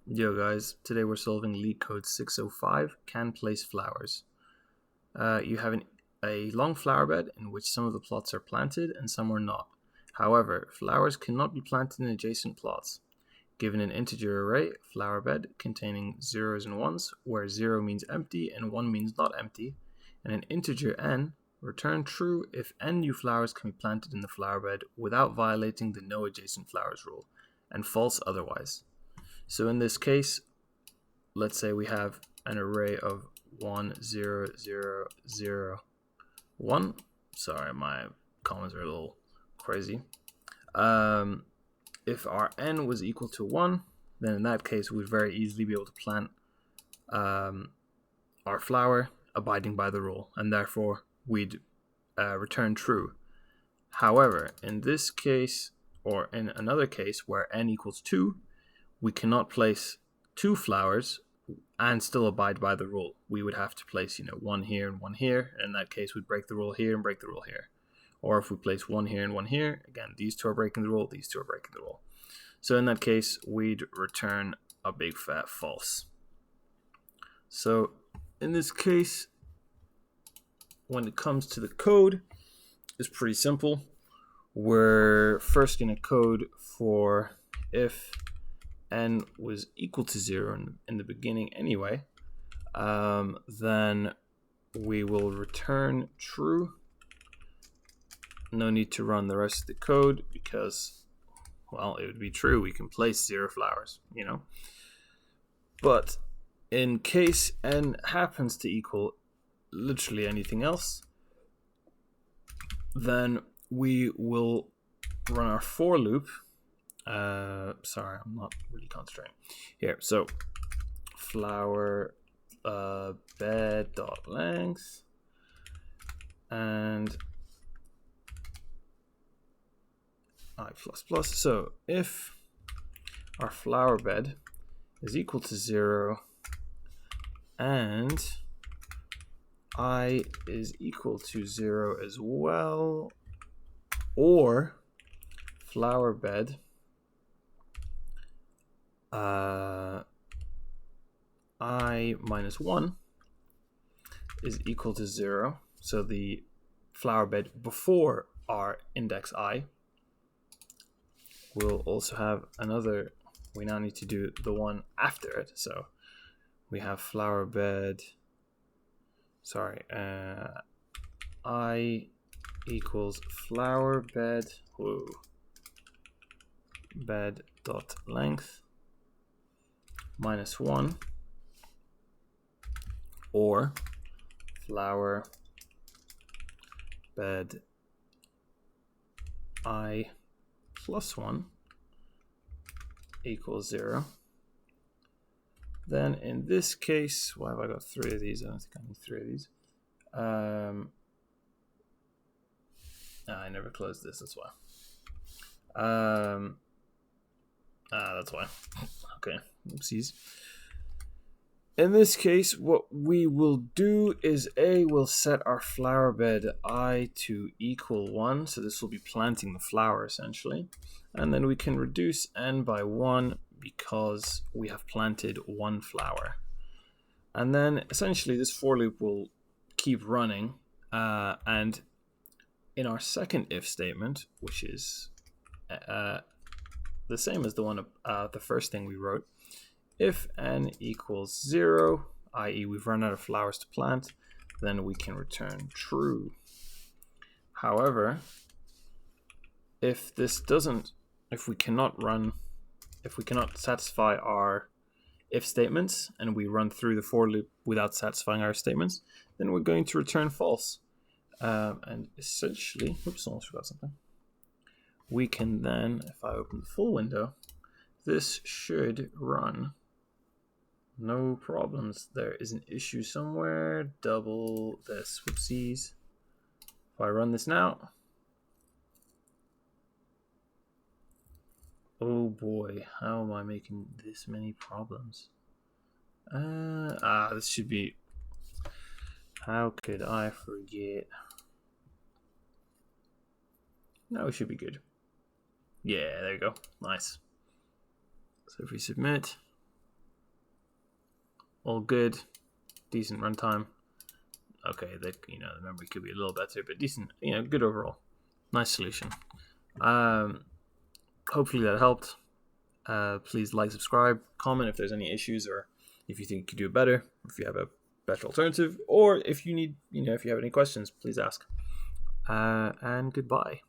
Yo guys, today we're solving LeetCode 605, can place flowers. You have a long flower bed in which some of the plots are planted and some are not. However, flowers cannot be planted in adjacent plots. Given an integer array, flower bed, containing zeros and ones, where 0 means empty and 1 means not empty, and an integer n, return true if n new flowers can be planted in the flower bed without violating the no adjacent flowers rule, and false otherwise. So in this case, let's say we have an array of 1, 0, 0, 0, 1. Sorry, my comments are a little crazy. If our n was equal to 1, then in that case, we'd very easily be able to plant our flower abiding by the rule, and therefore we'd return true. However, in this case, or in another case where n equals 2, we cannot place 2 flowers and still abide by the rule. We would have to place, one here and one here. And in that case, we'd break the rule here and break the rule here. Or if we place one here and one here, again, these two are breaking the rule, these two are breaking the rule. So in that case, we'd return a big fat false. So in this case, when it comes to the code, it's pretty simple. We're first going to code for if n was equal to 0 in the beginning anyway, then we will return true. No need to run the rest of the code because, well, it would be true. We can place 0 flowers, But in case n happens to equal literally anything else, then we will run our for loop. Sorry, I'm not really concentrating here. So flower bed dot length and I plus plus. So if our flower bed is equal to 0 and I is equal to 0 as well, or flower bed I minus 1 is equal to 0. So the flower bed before our index I will also have another. We now need to do the one after it. So we have flower bed. Sorry, I equals flower bed. Bed dot length minus 1, or flower bed I plus 1 equals 0. Then in this case, why have I got 3 of these? I don't think I need 3 of these. I never closed this, that's why. That's why. Okay, oopsies. In this case, what we will do is we'll set our flower bed I to equal 1. So this will be planting the flower essentially. And then we can reduce n by 1 because we have planted 1 flower. And then essentially this for loop will keep running. And in our second if statement, which is the same as the one, the first thing we wrote, if n equals 0, i.e. we've run out of flowers to plant, then we can return true. However, if we cannot satisfy our if statements and we run through the for loop without satisfying our statements, then we're going to return false. And essentially, oops, almost forgot something. We can then, if I open the full window, this should run. No problems. There is an issue somewhere. Double this. Whoopsies. If I run this now. Oh boy, how am I making this many problems? This should be. How could I forget? No, it should be good. Yeah, there you go. Nice. So if we submit, all good, decent runtime. Okay, the memory could be a little better, but decent, good overall. Nice solution. Hopefully that helped. Please like, subscribe, comment if there's any issues, or if you think you could do it better, if you have a better alternative, or if you need, if you have any questions, please ask. And goodbye.